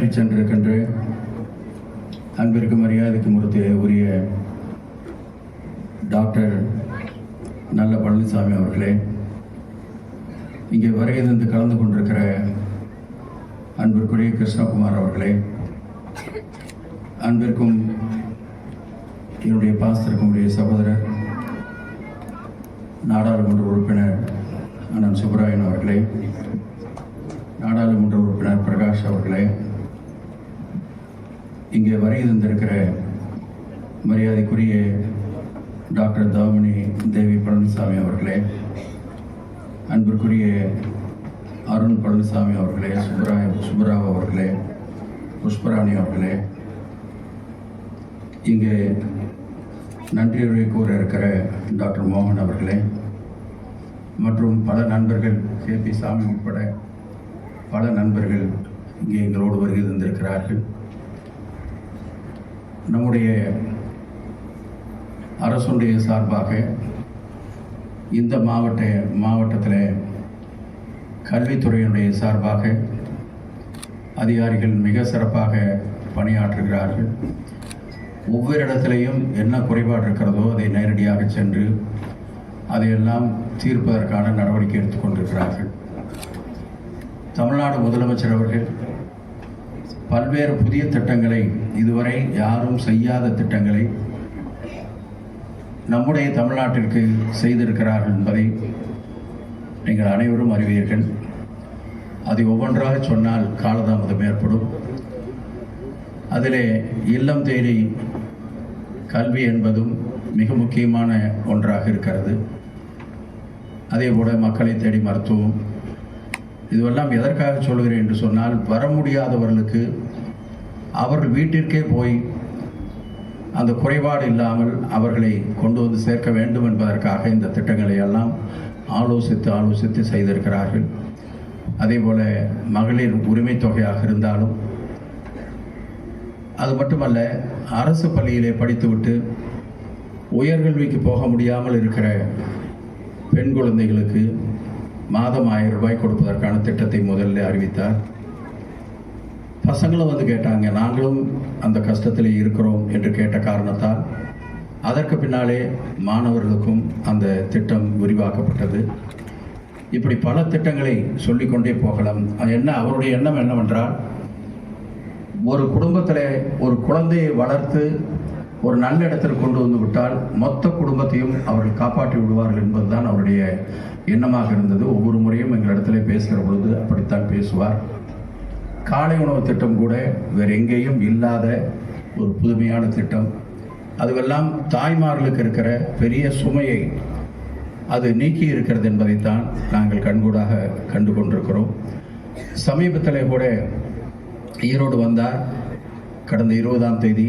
உரையாற்றி சென்றிருக்கின்ற அன்பிற்கு மரியாதைக்கு உரிய டாக்டர் நல்ல பழனிசாமி அவர்களே, இங்கே வருகை தந்து கலந்து கொண்டிருக்கிற அன்பிற்குரிய கிருஷ்ணகுமார் அவர்களே, அன்பிற்கும் என்னுடைய பாஸ்தருக்கும் உடைய சகோதரர் நாடாளுமன்ற உறுப்பினர் அண்ணன் சுப்பராயன் அவர்களே, நாடாளுமன்ற உறுப்பினர் பிரகாஷ் அவர்களே, இங்கே வருகை தந்திருக்கிற மரியாதைக்குரிய டாக்டர் தவமணி தேவி பழனிசாமி அவர்களே, அன்பிற்குரிய அருண் பழனிசாமி அவர்களே, சுப்பராவ் அவர்களே, புஷ்பராணி அவர்களே, இங்கே நன்றியுரை கூற இருக்கிற டாக்டர் மோகன் அவர்களே மற்றும் பல நண்பர்கள், கேபி சாமி உட்பட பல நண்பர்கள் இங்கே எங்களோடு வருகை தந்திருக்கிறார்கள். நம்முடைய அரசுடைய சார்பாக இந்த மாவட்டத்தில் கல்வித்துறையினுடைய சார்பாக அதிகாரிகள் மிக சிறப்பாக பணியாற்றுகிறார்கள். ஒவ்வொரு இடத்திலையும் என்ன குறைபாடு இருக்கிறதோ அதை நேரடியாக சென்று அதையெல்லாம் தீர்ப்பதற்கான நடவடிக்கை எடுத்துக்கொண்டிருக்கிறார்கள். தமிழ்நாடு முதலமைச்சர் அவர்கள் பல்வேறு புதிய திட்டங்களை, இதுவரை யாரும் செய்யாத திட்டங்களை நம்முடைய தமிழ்நாட்டிற்கு செய்திருக்கிறார்கள் என்பதை நீங்கள் அனைவரும் அறிவீர்கள். அதை ஒவ்வொன்றாக சொன்னால் காலதாமதம் ஏற்படும். அதிலே இல்லம் தேடி கல்வி என்பதும் மிக முக்கியமான ஒன்றாக இருக்கிறது. அதே போல மக்களை தேடி மருத்துவம், இதுவெல்லாம் எதற்காக சொல்கிறேன் என்று சொன்னால், வர முடியாதவர்களுக்கு அவர்கள் வீட்டிற்கே போய் அந்த குறைபாடு இல்லாமல் அவர்களை கொண்டு வந்து சேர்க்க வேண்டும் என்பதற்காக இந்த திட்டங்களை எல்லாம் ஆலோசித்து செய்திருக்கிறார்கள். அதே போல மகளிர் உரிமை தொகையாக இருந்தாலும், அது மட்டுமல்ல, அரசு பள்ளியிலே படித்துவிட்டு உயர்கல்விக்கு போக முடியாமல் இருக்கிற பெண் குழந்தைகளுக்கு மாதம் 1000 ரூபாய் கொடுப்பதற்கான திட்டத்தை முதல்ல அறிவித்தார். பசங்களும் வந்து கேட்டாங்க, நாங்களும் அந்த கஷ்டத்தில் இருக்கிறோம் என்று கேட்ட காரணத்தால் அதற்கு பின்னாலே மாணவர்களுக்கும் அந்த திட்டம் விரிவாக்கப்பட்டது. இப்படி பல திட்டங்களை சொல்லிக்கொண்டே போகலாம். அவருடைய எண்ணம் என்னவென்றால், ஒரு குடும்பத்தில் ஒரு குழந்தையை வளர்த்து ஒரு நல்ல இடத்தில் கொண்டு வந்து விட்டால் மொத்த குடும்பத்தையும் அவர்கள் காப்பாற்றி விடுவார்கள் என்பதுதான் அவருடைய எண்ணமாக இருந்தது. ஒவ்வொரு முறையும் எங்களிடத்தில் பேசுகிற பொழுது அப்படித்தான் பேசுவார். காலை உணவு திட்டம் கூட வேறு எங்கேயும் இல்லாத ஒரு புதுமையான திட்டம். அதுவெல்லாம் தாய்மார்களுக்கு இருக்கிற பெரிய சுமையை அது நீக்கி இருக்கிறது என்பதைத்தான் நாங்கள் கண்கூடாக கண்டு கொண்டிருக்கிறோம். சமீபத்தில் கூட ஈரோடு வந்தார். கடந்த 20ஆம் தேதி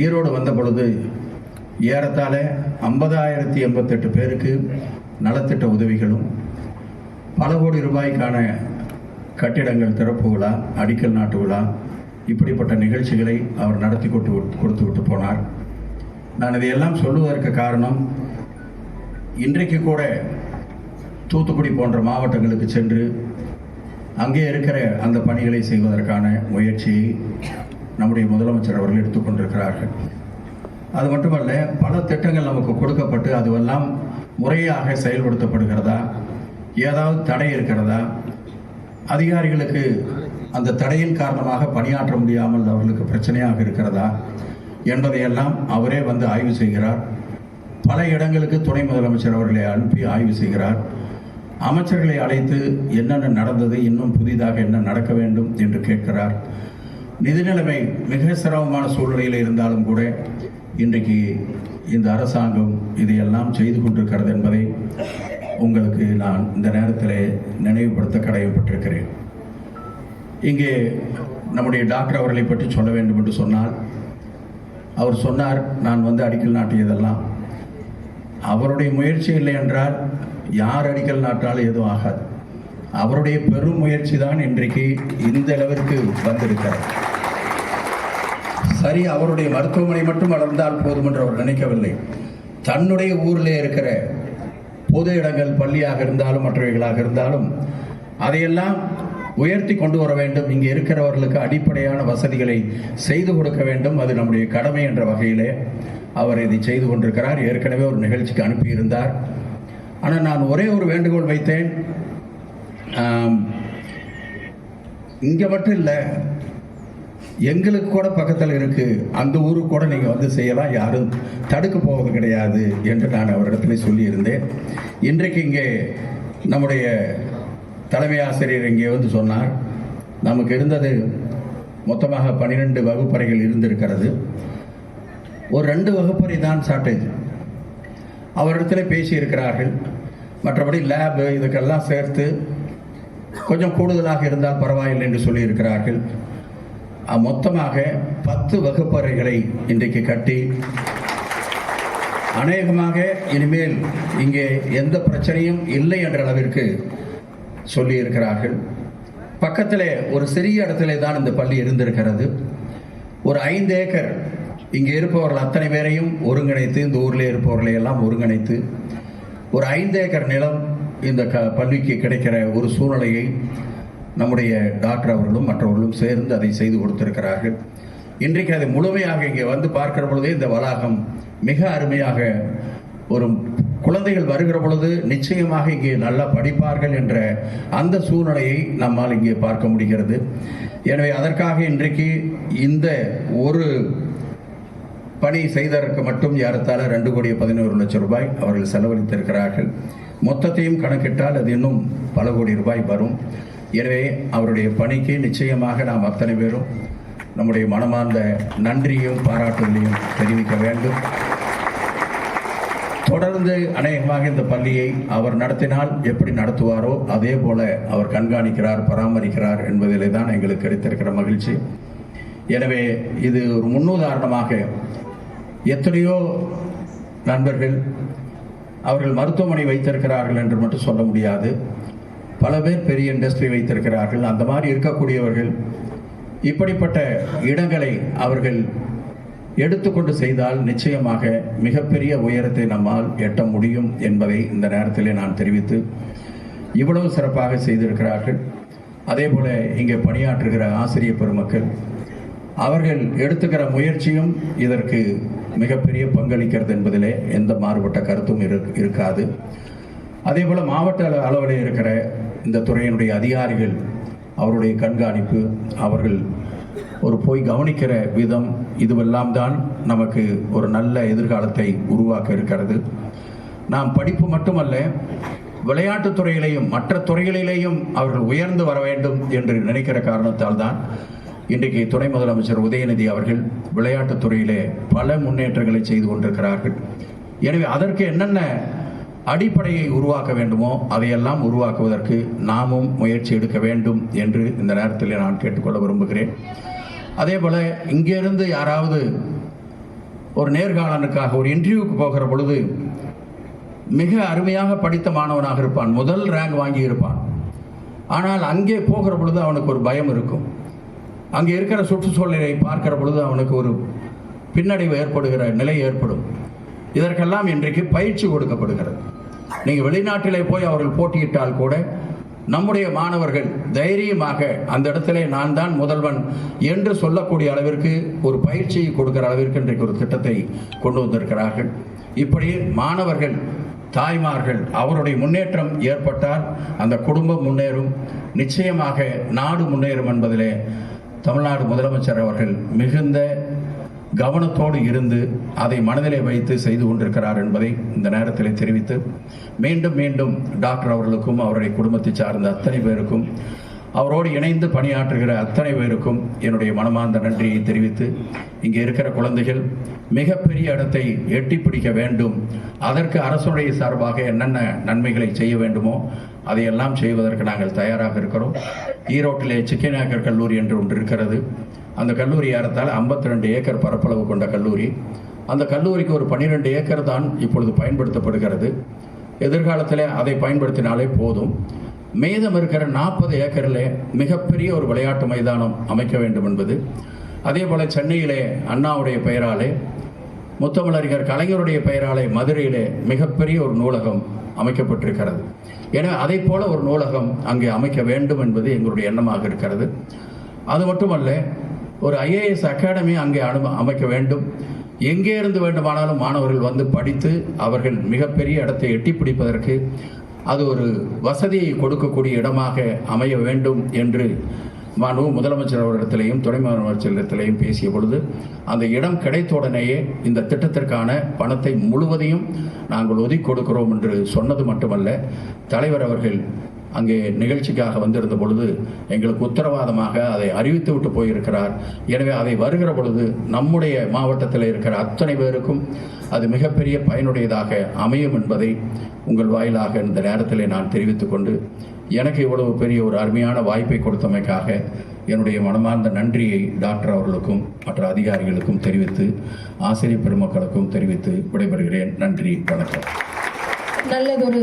ஈரோடு வந்த பொழுது ஏறத்தாழ 50,088 பேருக்கு நலத்திட்ட உதவிகளும் பல கோடி ரூபாய்க்கான கட்டிடங்கள் திறப்பு விழா, அடிக்கல் நாட்டு விழா, இப்படிப்பட்ட நிகழ்ச்சிகளை அவர் நடத்தி கொடுத்து விட்டு போனார். நான் இதையெல்லாம் சொல்லுவதற்கு காரணம், இன்றைக்கு கூட தூத்துக்குடி போன்ற மாவட்டங்களுக்கு சென்று அங்கே இருக்கிற அந்த பணிகளை செய்வதற்கான முயற்சியை நம்முடைய முதலமைச்சர் அவர்கள் எடுத்துக்கொண்டிருக்கிறார்கள். அது மட்டுமல்ல, பல திட்டங்கள் நமக்கு கொடுக்கப்பட்டு அதுவெல்லாம் முறையாக செயல்படுத்தப்படுகிறதா, ஏதாவது தடை இருக்கிறதா, அதிகாரிகளுக்கு அந்த தடையின் காரணமாக பணியாற்ற முடியாமல் அவர்களுக்கு பிரச்சனையாக இருக்கிறதா என்பதையெல்லாம் அவரே வந்து ஆய்வு செய்கிறார். பல இடங்களுக்கு துணை முதலமைச்சர் அவர்களை அனுப்பி ஆய்வு செய்கிறார். அமைச்சர்களை அழைத்து என்னென்ன நடந்தது, இன்னும் புதிதாக என்ன நடக்க வேண்டும் என்று கேட்கிறார். நிதி நிலைமை மிக சிரமமான சூழ்நிலையில் இருந்தாலும் கூட இன்றைக்கு இந்த அரசாங்கம் இதையெல்லாம் செய்து கொண்டிருக்கிறது என்பதை உங்களுக்கு நான் இந்த நேரத்தில் நினைவுபடுத்த கடமைப்பட்டிருக்கிறேன். இங்கே நம்முடைய டாக்டர் அவர்களை பற்றி சொல்ல வேண்டும் என்று சொன்னால், அவர் சொன்னார், நான் வந்து அடிக்கல் நாட்டியதெல்லாம் அவருடைய முயற்சி இல்லை என்றால் யார் அடிக்கல் நாட்டாலும் எதுவும் ஆகாது. அவருடைய பெரும் முயற்சி தான் இன்றைக்கு இந்த அளவிற்கு வந்திருக்கிறார். சரி, அவருடைய மருத்துவமனை மட்டும் வளர்ந்தால் போதும் என்று அவர் நினைக்கவில்லை. தன்னுடைய ஊரில் இருக்கிற பொது இடங்கள், பள்ளியாக இருந்தாலும் மற்றவைகளாக இருந்தாலும், அதையெல்லாம் உயர்த்தி கொண்டு வர வேண்டும். இங்கே இருக்கிறவர்களுக்கு அடிப்படையான வசதிகளை செய்து கொடுக்க வேண்டும். அது நம்முடைய கடமை என்ற வகையிலே அவர் இதை செய்து கொண்டிருக்கிறார். ஏற்கனவே ஒரு நிகழ்ச்சிக்கு அனுப்பியிருந்தார். ஆனால் நான் ஒரே ஒரு வேண்டுகோள் வைத்தேன். இங்கே மட்டும் இல்லை, எங்களுக்கு கூட பக்கத்தில் இருக்கு, அந்த ஊருக்கு கூட நீங்கள் வந்து செய்யலாம், யாரும் தடுக்க போவது கிடையாது என்று நான் அவரிடத்தில் சொல்லியிருந்தேன். இன்றைக்கு இங்கே நம்முடைய தலைமை ஆசிரியர் இங்கே வந்து சொன்னார், நமக்கு இருந்தது மொத்தமாக 12 வகுப்பறைகள் இருந்திருக்கிறது, ஒரு 2 வகுப்பறை தான் ஷார்ட்டேஜ். அவரிடத்தில் பேசியிருக்கிறார்கள். மற்றபடி லேபு இதுக்கெல்லாம் சேர்த்து கொஞ்சம் கூடுதலாக இருந்தால் பரவாயில்லை என்று சொல்லியிருக்கிறார்கள். மொத்தமாக 10 வகுப்பறைகளை இன்றைக்கு கட்டி அநேகமாக இனிமேல் இங்கே எந்த பிரச்சனையும் இல்லை என்ற அளவிற்கு சொல்லியிருக்கிறார்கள். பக்கத்திலே ஒரு சிறிய இடத்திலே தான் இந்த பள்ளி இருந்திருக்கிறது. ஒரு 5 ஏக்கர் இங்கே இருப்பவர்கள் அத்தனை பேரையும் ஒருங்கிணைத்து, இந்த ஊரில் இருப்பவர்களை எல்லாம் ஒருங்கிணைத்து ஒரு 5 ஏக்கர் நிலம் இந்த பள்ளிக்கு கிடைக்கிற ஒரு சூழ்நிலையை நம்முடைய டாக்டர் அவர்களும் மற்றவர்களும் சேர்ந்து அதை செய்து கொடுத்திருக்கிறார்கள். இன்றைக்கு அதை முழுமையாக இங்கே வந்து பார்க்கிற பொழுதே இந்த வளாகம் மிக அருமையாக, ஒரு குழந்தைகள் வருகிற பொழுது நிச்சயமாக இங்கே நல்லா படிப்பார்கள் என்ற அந்த சூழ்நிலையை நம்மால் இங்கே பார்க்க முடிகிறது. எனவே அதற்காக இன்றைக்கு இந்த ஒரு பணி செய்ததற்கு மட்டும் ஏறத்தாழ 2,11,00,000 ரூபாய் அவர்கள் செலவழித்திருக்கிறார்கள். மொத்தத்தையும் கணக்கிட்டால் அது இன்னும் பல கோடி ரூபாய் வரும். எனவே அவருடைய பணிக்கு நிச்சயமாக நாம் அத்தனை பேரும் நம்முடைய மனமார்ந்த நன்றியும் பாராட்டுகளையும் தெரிவிக்க வேண்டும். தொடர்ந்து அநேகமாக இந்த பள்ளியை அவர் நடத்தினால் எப்படி நடத்துவாரோ அதே போல அவர் கண்காணிக்கிறார், பராமரிக்கிறார் என்பதிலே தான் எங்களுக்கு கிடைத்திருக்கிற மகிழ்ச்சி. எனவே இது ஒரு முன்னுதாரணமாக எத்தனையோ நண்பர்கள் அவர்கள் மருத்துவமனை வைத்திருக்கிறார்கள் என்று மட்டும் சொல்ல முடியாது, பல பேர் பெரிய இண்டஸ்ட்ரி வைத்திருக்கிறார்கள். அந்த மாதிரி இருக்கக்கூடியவர்கள் இப்படிப்பட்ட இடங்களை அவர்கள் எடுத்துக்கொண்டு செய்தால் நிச்சயமாக மிகப்பெரிய உயரத்தை நம்மால் எட்ட முடியும் என்பதை இந்த நேரத்திலே நான் தெரிவித்து, இவ்வளவு சிறப்பாக செய்திருக்கிறார்கள். அதே போல இங்கே பணியாற்றுகிற ஆசிரியர் பெருமக்கள் அவர்கள் எடுத்துக்கிற முயற்சியும் இதற்கு மிகப்பெரிய பங்களிக்கிறது என்பதிலே எந்த மாறுபட்ட கருத்தும் இருக்காது. அதே போல மாவட்ட அளவில் இருக்கிற இந்த துறையினுடைய அதிகாரிகள், அவருடைய கண்காணிப்பு, அவர்கள் ஒரு போய் கவனிக்கிற விதம், இதுவெல்லாம் தான் நமக்கு ஒரு நல்ல எதிர்காலத்தை உருவாக்க இருக்கிறது. நாம் படிப்பு மட்டுமல்ல, விளையாட்டுத் துறையிலேயும் மற்ற துறைகளிலேயும் அவர்கள் உயர்ந்து வர வேண்டும் என்று நினைக்கிற காரணத்தால் தான் இன்றைக்கு துணை முதலமைச்சர் உதயநிதி அவர்கள் விளையாட்டுத் துறையிலே பல முன்னேற்றங்களை செய்து கொண்டிருக்கிறார்கள். எனவே அதற்கு என்னென்ன அடிப்படையை உருவாக்க வேண்டுமோ அதையெல்லாம் உருவாக்குவதற்கு நாமும் முயற்சி எடுக்க வேண்டும் என்று இந்த நேரத்தில் நான் கேட்டுக்கொள்ள விரும்புகிறேன். அதே போல இங்கிருந்து யாராவது ஒரு நேர்காணலுக்காக ஒரு இன்டர்வியூக்கு போகிற பொழுது மிக அருமையாக படித்த மாணவனாக இருப்பான், முதல் ரேங்க் வாங்கி இருப்பான். ஆனால் அங்கே போகிற பொழுது அவனுக்கு ஒரு பயம் இருக்கும். அங்கே இருக்கிற சுற்றுச்சூழலை பார்க்கிற பொழுது அவனுக்கு ஒரு பின்னடைவு ஏற்படுகிற நிலை ஏற்படும். இதற்கெல்லாம் இன்றைக்கு பயிற்சி கொடுக்கப்படுகிறது. நீங்கள் வெளிநாட்டிலே போய் அவர்கள் போட்டியிட்டால் கூட நம்முடைய மாணவர்கள் தைரியமாக அந்த இடத்திலே நான் தான் முதல்வன் என்று சொல்லக்கூடிய அளவிற்கு ஒரு பயிற்சியை கொடுக்கிற அளவிற்கு இன்றைக்கு ஒரு திட்டத்தை கொண்டு வந்திருக்கிறார்கள். இப்படி மாணவர்கள், தாய்மார்கள் அவருடைய முன்னேற்றம் ஏற்பட்டால் அந்த குடும்பம் முன்னேறும், நிச்சயமாக நாடு முன்னேறும் என்பதிலே தமிழ்நாடு முதலமைச்சர் அவர்கள் மிகுந்த கவனத்தோடு இருந்து அதை மனதிலே வைத்து செய்து கொண்டிருக்கிறார் என்பதை இந்த நேரத்தில் தெரிவித்து, மீண்டும் மீண்டும் டாக்டர் அவர்களுக்கும் அவருடைய குடும்பத்தை சார்ந்த அத்தனை பேருக்கும் அவரோடு இணைந்து பணியாற்றுகிற அத்தனை பேருக்கும் என்னுடைய மனமார்ந்த நன்றியை தெரிவித்து, இங்கே இருக்கிற குழந்தைகள் மிகப்பெரிய இடத்தை எட்டி பிடிக்க வேண்டும், அதற்கு அரசுடைய சார்பாக என்னென்ன நன்மைகளை செய்ய வேண்டுமோ அதையெல்லாம் செய்வதற்கு நாங்கள் தயாராக இருக்கிறோம். ஈரோட்டிலே சிக்கநாயக்கர் கல்லூரி என்று ஒன்று இருக்கிறது. அந்த கல்லூரி ஏறத்தால் 52 ஏக்கர் பரப்பளவு கொண்ட கல்லூரி. அந்த கல்லூரிக்கு ஒரு 12 ஏக்கர் தான் இப்பொழுது பயன்படுத்தப்படுகிறது. எதிர்காலத்தில் அதை பயன்படுத்தினாலே போதும். மீதம் இருக்கிற 40 ஏக்கரில் மிகப்பெரிய ஒரு விளையாட்டு மைதானம் அமைக்க வேண்டும் என்பது. அதே போல் சென்னையிலே அண்ணாவுடைய பெயராலே முத்தமிழறிஞர் கலைஞருடைய பெயராலே மதுரையிலே மிகப்பெரிய ஒரு நூலகம் அமைக்கப்பட்டிருக்கிறது. எனவே அதை போல ஒரு நூலகம் அங்கே அமைக்க வேண்டும் என்பது எங்களுடைய எண்ணமாக இருக்கிறது. அது மட்டுமல்ல, ஒரு IAS அகாடமி அங்கே அமைக்க வேண்டும். எங்கே இருந்து வேண்டுமானாலும் மாணவர்கள் வந்து படித்து அவர்கள் மிகப்பெரிய இடத்தை எட்டி பிடிப்பதற்கு அது ஒரு வசதியை கொடுக்கக்கூடிய இடமாக அமைய வேண்டும் என்று மாண்பு முதலமைச்சர் அவர்களிடத்திலேயும் துணை முதலமைச்சரிடத்திலேயும் பேசிய பொழுது அந்த இடம் கிடைத்தவுடனேயே இந்த திட்டத்திற்கான பணத்தை முழுவதையும் நாங்கள் ஒதுக்கி கொடுக்கிறோம் என்று சொன்னது மட்டுமல்ல, தலைவர் அவர்கள் அங்கே நிகழ்ச்சிக்காக வந்திருந்த பொழுது எங்களுக்கு உத்தரவாதமாக அதை அறிவித்து விட்டு போயிருக்கிறார். எனவே அதை வருகிற பொழுது நம்முடைய மாவட்டத்தில் இருக்கிற அத்தனை பேருக்கும் அது மிகப்பெரிய பயனுடையதாக அமையும் என்பதை உங்கள் வாயிலாக இந்த நேரத்தில் நான் தெரிவித்துக் கொண்டு, எனக்கு இவ்வளவு பெரிய ஒரு அருமையான வாய்ப்பை கொடுத்தமைக்காக என்னுடைய மனமார்ந்த நன்றியை டாக்டர் அவர்களுக்கும் மற்ற அதிகாரிகளுக்கும் தெரிவித்து, ஆசிரியர் பெருமக்களுக்கும் தெரிவித்து விடைபெறுகிறேன். நன்றி, வணக்கம். நல்லதொரு